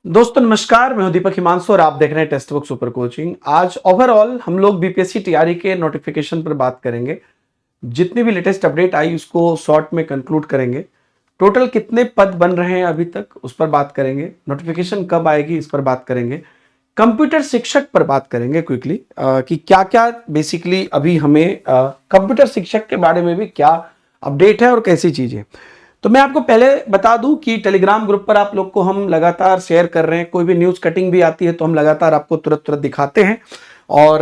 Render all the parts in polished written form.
दोस्तों नमस्कार, मैं हूं दीपक हिमांशु और आप देख रहे हैं टेक्स्ट बुक सुपर कोचिंग। आज ओवरऑल हम लोग बीपीएससी टीआरई के नोटिफिकेशन पर बात करेंगे। जितनी भी लेटेस्ट अपडेट आई उसको शॉर्ट में कंक्लूड करेंगे। टोटल कितने पद बन रहे हैं अभी तक उस पर बात करेंगे। नोटिफिकेशन कब आएगी इस पर बात करेंगे। कंप्यूटर शिक्षक पर बात करेंगे क्विकली कि क्या क्या बेसिकली अभी हमें कंप्यूटर शिक्षक के बारे में भी क्या अपडेट है और कैसी चीजें। तो मैं आपको पहले बता दूं कि टेलीग्राम ग्रुप पर आप लोग को हम लगातार शेयर कर रहे हैं। कोई भी न्यूज़ कटिंग भी आती है तो हम लगातार आपको तुरंत दिखाते हैं और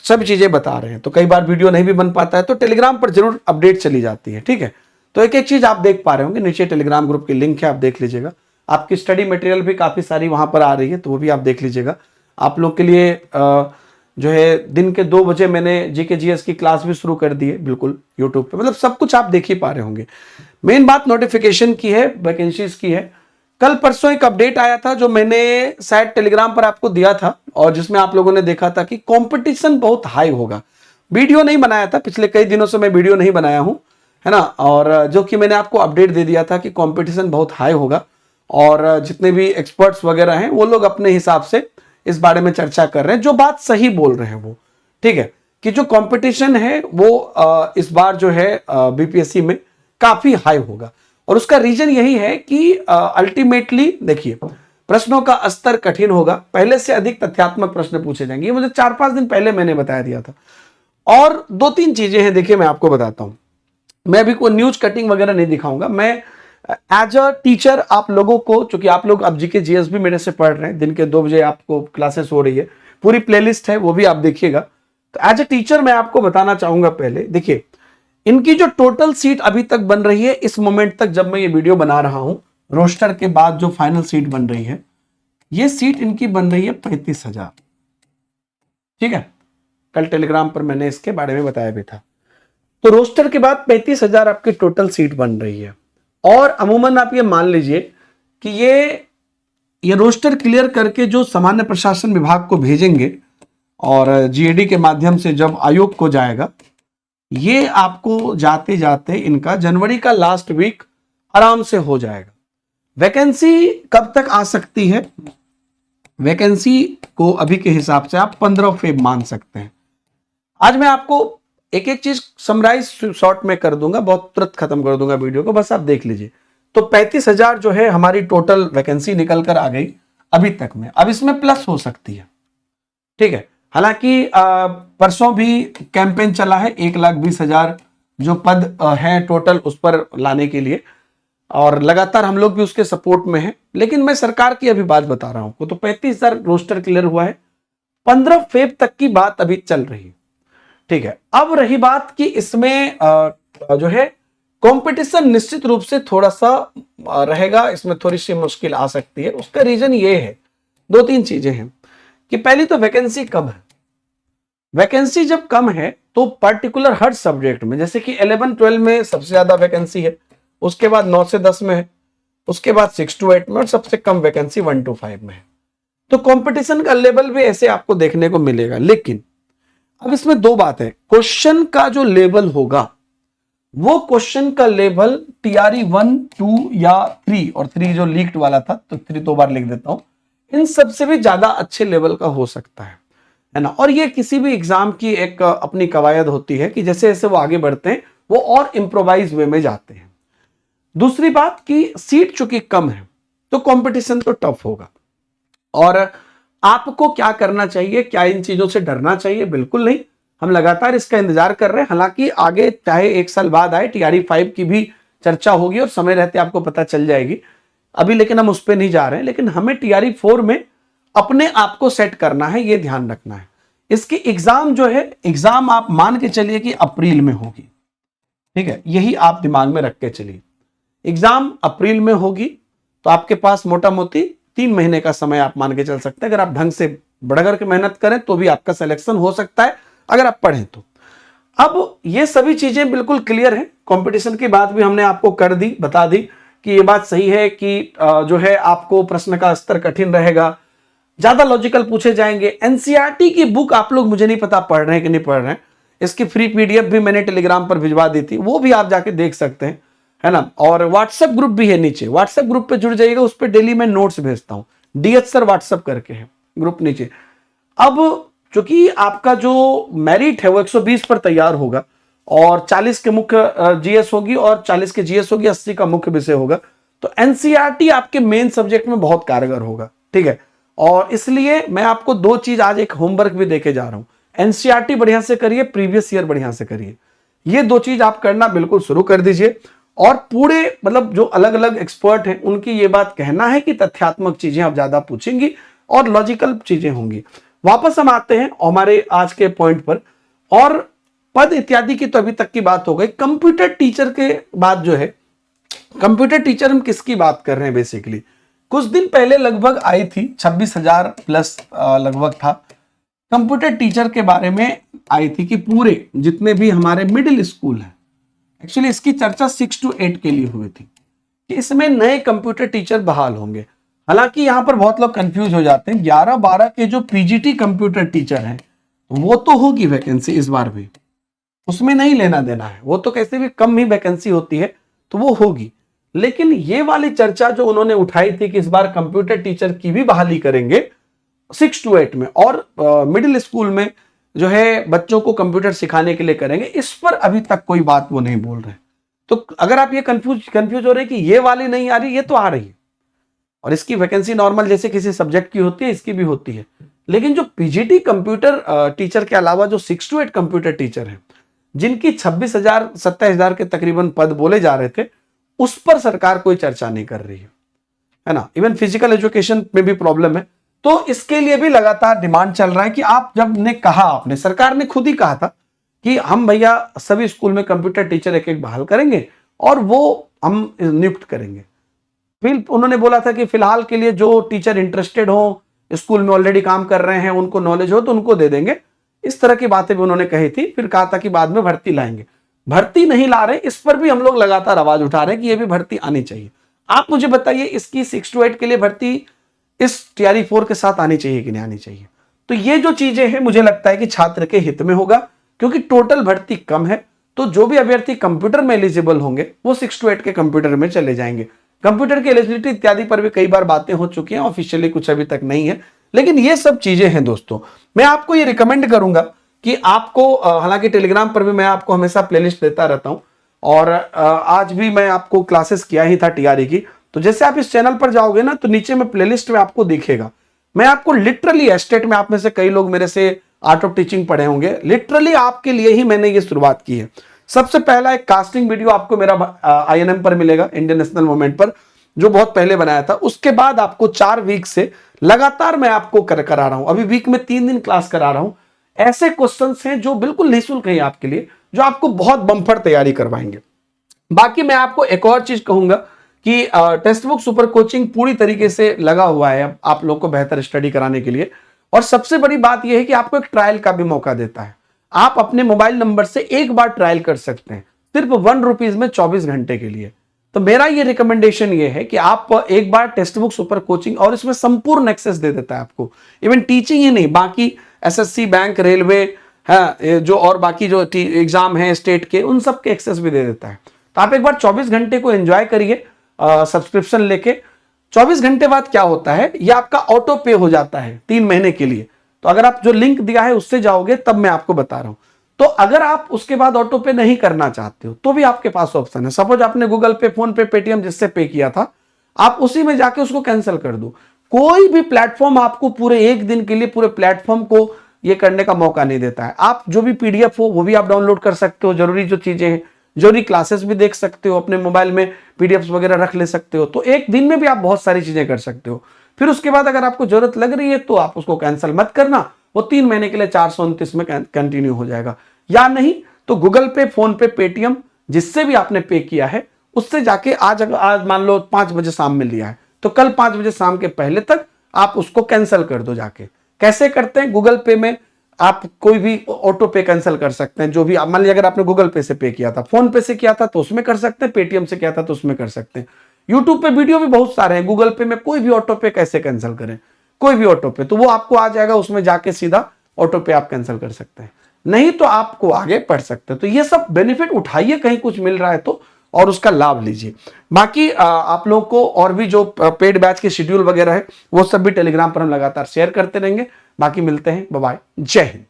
सब चीज़ें बता रहे हैं। तो कई बार वीडियो नहीं भी बन पाता है तो टेलीग्राम पर जरूर अपडेट चली जाती है, ठीक है। तो एक एक चीज़ आप देख पा रहे होंगे, नीचे टेलीग्राम ग्रुप की लिंक है, आप देख लीजिएगा। आपकी स्टडी मटेरियल भी काफ़ी सारी वहाँ पर आ रही है तो वो भी आप देख लीजिएगा। आप लोग के लिए जो है दिन के 2 बजे मैंने जीके जीएस की क्लास भी शुरू कर दी है, बिल्कुल यूट्यूब पे। मतलब सब कुछ आप देख ही पा रहे होंगे। मेन बात नोटिफिकेशन की है, वैकेंसीज की है। कल परसों एक अपडेट आया था जो मैंने शायद टेलीग्राम पर आपको दिया था और जिसमें आप लोगों ने देखा था कि कंपटीशन बहुत हाई होगा। वीडियो नहीं बनाया था, पिछले कई दिनों से मैं वीडियो नहीं बनाया हूं, है ना। और जो कि मैंने आपको अपडेट दे दिया था कि कंपटीशन बहुत हाई होगा और जितने भी एक्सपर्ट्स वगैरह हैं वो लोग अपने हिसाब से इस बारे में चर्चा कर रहे हैं। जो बात सही बोल रहे हैं वो, ठीक है, कि जो कंपटीशन है वो इस बार जो है बीपीएससी में काफी हाई होगा। और उसका रीजन यही है कि अल्टीमेटली देखिए प्रश्नों का स्तर कठिन होगा, पहले से अधिक तथ्यात्मक प्रश्न पूछे जाएंगे। ये मुझे 4-5 दिन पहले मैंने बता दिया था। और 2-3 चीजें हैं, देखिए मैं आपको बताता हूं। मैं अभी कोई न्यूज कटिंग वगैरह नहीं दिखाऊंगा। मैं एज अ टीचर आप लोगों को, चूंकि आप लोग अब जीके जीएस भी मेरे से पढ़ रहे हैं, दिन के 2 बजे आपको क्लासेस हो रही है, पूरी प्लेलिस्ट है वो भी आप देखिएगा। तो एज अ टीचर मैं आपको बताना चाहूंगा, पहले देखिए इनकी जो टोटल सीट अभी तक बन रही है इस मोमेंट तक जब मैं ये वीडियो बना रहा हूं, रोस्टर के बाद जो फाइनल सीट बन रही है, ये सीट इनकी बन रही है 35,000, ठीक है। कल टेलीग्राम पर मैंने इसके बारे में बताया भी था। तो रोस्टर के बाद 35,000 आपकी टोटल सीट बन रही है। और अमूमन आप ये मान लीजिए कि ये रोस्टर क्लियर करके जो सामान्य प्रशासन विभाग को भेजेंगे और जीएडी के माध्यम से जब आयोग को जाएगा, ये आपको जाते जाते इनका जनवरी का लास्ट वीक आराम से हो जाएगा। वैकेंसी कब तक आ सकती है? वैकेंसी को अभी के हिसाब से आप 15 फेब मान सकते हैं। आज मैं आपको एक एक चीज समराइज शॉर्ट में कर दूंगा, बहुत तुरंत खत्म कर दूंगा वीडियो को, बस आप देख लीजिए। तो 35,000 जो है हमारी टोटल वैकेंसी निकल कर आ गई अभी तक में। अब इसमें प्लस हो सकती है, ठीक है। हालांकि परसों भी कैंपेन चला है 1,20,000 जो पद हैं टोटल उस पर लाने के लिए, और लगातार हम लोग भी उसके सपोर्ट में हैं। लेकिन मैं सरकार की अभी बात बता रहा हूं। तो 35,000 रोस्टर क्लियर हुआ है, 15 फेब तक की बात अभी चल रही है, ठीक है। अब रही बात कि इसमें जो है कंपटीशन निश्चित रूप से थोड़ा सा रहेगा, इसमें थोड़ी सी मुश्किल आ सकती है। उसका रीजन ये है, 2-3 चीजें हैं कि पहली तो वैकेंसी कम है। वैकेंसी जब कम है तो पर्टिकुलर हर सब्जेक्ट में, जैसे कि 11-12 में सबसे ज्यादा वैकेंसी है, उसके बाद 9 से 10 में है, उसके बाद 6 to 8 में, और सबसे कम वैकेंसी 1 to 5 में है। तो कंपटीशन का लेवल भी ऐसे आपको देखने को मिलेगा। लेकिन अब इसमें 2 बात है। क्वेश्चन का जो लेवल होगा वो क्वेश्चन का लेवल टीआरई 1, 2 या 3, और 3 जो लीक्ड वाला था तो 3 2 बार लिख देता हूं, इन सबसे भी ज्यादा अच्छे लेवल का हो सकता है ना। और ये किसी भी एग्जाम की एक अपनी कवायद होती है कि जैसे जैसे वो आगे बढ़ते हैं वो और इंप्रोवाइज वे में जाते हैं। दूसरी बात कि सीट चूंकि कम है तो कंपटीशन तो टफ होगा। और आपको क्या करना चाहिए, क्या इन चीजों से डरना चाहिए? बिल्कुल नहीं, हम लगातार इसका इंतजार कर रहे हैं। हालांकि आगे चाहे 1 साल बाद आए, टीआरई 5 की भी चर्चा होगी और समय रहते आपको पता चल जाएगी अभी, लेकिन हम उस पर नहीं जा रहे हैं। लेकिन हमें टीआरई 4 में अपने आप को सेट करना है, ये ध्यान रखना है। इसकी एग्जाम जो है, एग्जाम आप मान के चलिए कि अप्रैल में होगी, ठीक है। यही आप दिमाग में रख के चलिए, एग्जाम अप्रैल में होगी तो आपके पास मोटा मोटी 3 महीने का समय आप मान के चल सकते हैं। अगर आप ढंग से बढ़कर के मेहनत करें तो भी आपका सिलेक्शन हो सकता है, अगर आप पढ़ें तो। अब ये सभी चीजें बिल्कुल क्लियर है। कंपटीशन की बात भी हमने आपको कर दी, बता दी कि ये बात सही है कि जो है आपको प्रश्न का स्तर कठिन रहेगा, ज्यादा लॉजिकल पूछे जाएंगे। एनसीईआरटी की बुक आप लोग, मुझे नहीं पता पढ़ रहे हैं कि नहीं पढ़ रहे हैं, इसकी फ्री पीडीएफ भी मैंने टेलीग्राम पर भिजवा दी थी, वो भी आप जाके देख सकते हैं, है ना। और व्हाट्सएप ग्रुप भी है नीचे, व्हाट्सएप ग्रुप पे जुड़ जाइएगा, उस पर डेली मैं नोट्स भेजता हूं। डीएच सर व्हाट्सअप करके है ग्रुप नीचे। अब चूंकि आपका जो मेरिट है वो 120 पर तैयार होगा और 40 के मुख्य जीएस होगी और 40 के जीएस होगी, 80 का मुख्य विषय होगा, तो एनसीईआरटी आपके मेन सब्जेक्ट में बहुत कारगर होगा, ठीक है। और इसलिए मैं आपको दो चीज आज एक होमवर्क भी देके जा रहा हूं। एनसीईआरटी बढ़िया से करिए, प्रीवियस ईयर बढ़िया से करिए, ये दो चीज आप करना बिल्कुल शुरू कर दीजिए। और पूरे मतलब जो अलग अलग एक्सपर्ट हैं उनकी ये बात कहना है कि तथ्यात्मक चीजें आप ज्यादा पूछेंगी और लॉजिकल चीजें होंगी। वापस हम आते हैं हमारे आज के पॉइंट पर, और पद इत्यादि की तो अभी तक की बात हो गई। कंप्यूटर टीचर के बाद जो है, कंप्यूटर टीचर हम किसकी बात कर रहे हैं बेसिकली, कुछ दिन पहले लगभग आई थी 26,000 प्लस लगभग था, कंप्यूटर टीचर के बारे में आई थी कि पूरे जितने भी हमारे मिडिल स्कूल है, एक्चुअली इसकी चर्चा 6 to 8 के लिए हुई थी कि इसमें नए कंप्यूटर टीचर बहाल होंगे। हालांकि यहां पर बहुत लोग कंफ्यूज हो जाते हैं, 11-12 के जो पीजीटी कंप्यूटर टीचर हैं वो तो होगी वैकेंसी इस बार भी, उसमें नहीं लेना देना है, वो तो कैसे भी कम ही वैकेंसी होती है तो वो होगी। लेकिन ये वाली चर्चा जो उन्होंने उठाई थी कि इस बार कंप्यूटर टीचर की भी बहाली करेंगे 6 to 8 में, और मिडिल स्कूल में जो है बच्चों को कंप्यूटर सिखाने के लिए करेंगे, इस पर अभी तक कोई बात वो नहीं बोल रहे। तो अगर आप ये कंफ्यूज हो रहे कि ये वाली नहीं आ रही, ये तो आ रही है और इसकी वैकेंसी नॉर्मल जैसे किसी सब्जेक्ट की होती है इसकी भी होती है। लेकिन जो पीजीटी कंप्यूटर टीचर के अलावा जो 6 to 8 कंप्यूटर टीचर हैं जिनकी 26,000 27,000 के तकरीबन पद बोले जा रहे थे, उस पर सरकार कोई चर्चा नहीं कर रही है ना। इवन फिजिकल एजुकेशन में भी प्रॉब्लम है, तो इसके लिए भी लगातार डिमांड चल रहा है कि आप जब ने कहा, आपने सरकार ने खुद ही कहा था कि हम भैया सभी स्कूल में कंप्यूटर टीचर एक एक बहाल करेंगे और वो हम नियुक्त करेंगे। फिर उन्होंने बोला था कि फिलहाल के लिए जो टीचर इंटरेस्टेड हो, स्कूल में ऑलरेडी काम कर रहे हैं, उनको नॉलेज हो तो उनको दे देंगे, इस तरह की बातें भी उन्होंने कही थी। फिर कहा था कि बाद में भर्ती लाएंगे, भर्ती नहीं ला रहे, इस पर भी हम लोग लगातार आवाज उठा रहे हैं कि ये भी भर्ती आनी चाहिए। आप मुझे बताइए इसकी 6 to 8 के लिए भर्ती इस टीआरई 4 के साथ आनी चाहिए कि नहीं आनी चाहिए। तो ये जो चीजें हैं मुझे लगता है कि छात्र के हित में होगा, क्योंकि टोटल भर्ती कम है, तो जो भी अभ्यर्थी कंप्यूटर में एलिजिबल होंगे वो 6 to 8 के कंप्यूटर में चले जाएंगे। कंप्यूटर की एलिजिबिलिटी इत्यादि पर भी कई बार बातें हो चुकी हैं, ऑफिशियली कुछ अभी तक नहीं है, लेकिन ये सब चीजें हैं दोस्तों। मैं आपको ये रिकमेंड करूंगा कि आपको हालांकि टेलीग्राम पर भी मैं आपको हमेशा प्लेलिस्ट देता रहता हूं और आज भी मैं आपको क्लासेस किया ही था टीआरई की, तो जैसे आप इस चैनल पर जाओगे ना तो नीचे में प्लेलिस्ट में आपको दिखेगा, मैं आपको लिटरली एस्टेट में, आप में से कई लोग मेरे से आर्ट ऑफ टीचिंग पढ़े होंगे, लिटरली आपके लिए ही मैंने ये शुरुआत की है। सबसे पहला एक कास्टिंग वीडियो आपको मेरा आईएनएम पर मिलेगा, इंडियन नेशनल मूवमेंट पर, जो बहुत पहले बनाया था। उसके बाद आपको 4 वीक से लगातार मैं आपको करा रहा हूं, अभी वीक में 3 दिन क्लास करा रहा हूं। ऐसे क्वेश्चंस हैं जो बिल्कुल निःशुल्क हैं आपके लिए, जो आपको बहुत बम्पर तैयारी करवाएंगे। बाकी मैं आपको एक और चीज कहूंगा कि टेक्स्ट बुक सुपर कोचिंग पूरी तरीके से लगा हुआ है आप लोग को बेहतर स्टडी कराने के लिए, और सबसे बड़ी बात यह है कि आपको एक ट्रायल का भी मौका देता है। आप अपने मोबाइल नंबर से एक बार ट्रायल कर सकते हैं, सिर्फ 1 रुपीज में 24 घंटे के लिए। तो मेरा ये रिकमेंडेशन ये है कि आप एक बार टेक्स्ट बुक सुपर कोचिंग, और इसमें संपूर्ण एक्सेस दे देता है आपको, इवन टीचिंग ही नहीं, बाकी एसएससी, बैंक, रेलवे है जो, और बाकी जो एग्जाम है स्टेट के, उन सब के एक्सेस भी दे देता है। तो आप एक बार 24 घंटे को एंजॉय करिए सब्सक्रिप्शन लेके। 24 घंटे बाद क्या होता है, ये आपका ऑटो पे हो जाता है 3 महीने के लिए। तो अगर आप जो लिंक दिया है उससे जाओगे तब मैं आपको बता रहा हूं। तो अगर आप उसके बाद ऑटो पे नहीं करना चाहते हो तो भी आपके पास ऑप्शन है। सपोज आपने गूगल पे, फोन पे, पेटीएम जिससे पे किया था, आप उसी में जाके उसको कैंसिल कर दो। कोई भी प्लेटफॉर्म आपको पूरे 1 दिन के लिए पूरे प्लेटफॉर्म को ये करने का मौका नहीं देता है। आप जो भी पीडीएफ हो वो भी आप डाउनलोड कर सकते हो, जरूरी जो चीजें हैं, जरूरी क्लासेस भी देख सकते हो, अपने मोबाइल में पीडीएफ वगैरह रख ले सकते हो। तो 1 दिन में भी आप बहुत सारी चीजें कर सकते हो। फिर उसके बाद अगर आपको जरूरत लग रही है तो आप उसको कैंसिल मत करना, वो 3 महीने के लिए 429 में कंटिन्यू हो जाएगा। या नहीं तो गूगल पे, फोन पे, पेटीएम जिससे भी आपने पे किया है उससे जाके आज मान लो 5 बजे शाम में लिया है तो कल 5 बजे शाम के पहले तक आप उसको कैंसिल कर दो जाके। कैसे करते हैं, गूगल पे में आप कोई भी ऑटो पे कैंसिल कर सकते हैं, जो भी मान लीजिए अगर आपने गूगल पे से पे किया था, फोन पे से किया था तो उसमें कर सकते हैं, पेटीएम से किया था तो उसमें कर सकते हैं। यूट्यूब पे वीडियो भी बहुत सारे हैं, गूगल पे में कोई भी ऑटो पे कैसे कैंसिल करें, कोई भी ऑटो पे, तो वो आपको आ जाएगा, उसमें जाके सीधा ऑटो पे आप कैंसिल कर सकते हैं। नहीं तो आपको आगे पढ़ सकते हैं। तो ये सब बेनिफिट उठाइए, कहीं कुछ मिल रहा है तो, और उसका लाभ लीजिए। बाकी आप लोगों को और भी जो पेड बैच के शेड्यूल वगैरह है वो सब भी टेलीग्राम पर हम लगातार शेयर करते रहेंगे। बाकी मिलते हैं, बाय बाय, जय हिंद।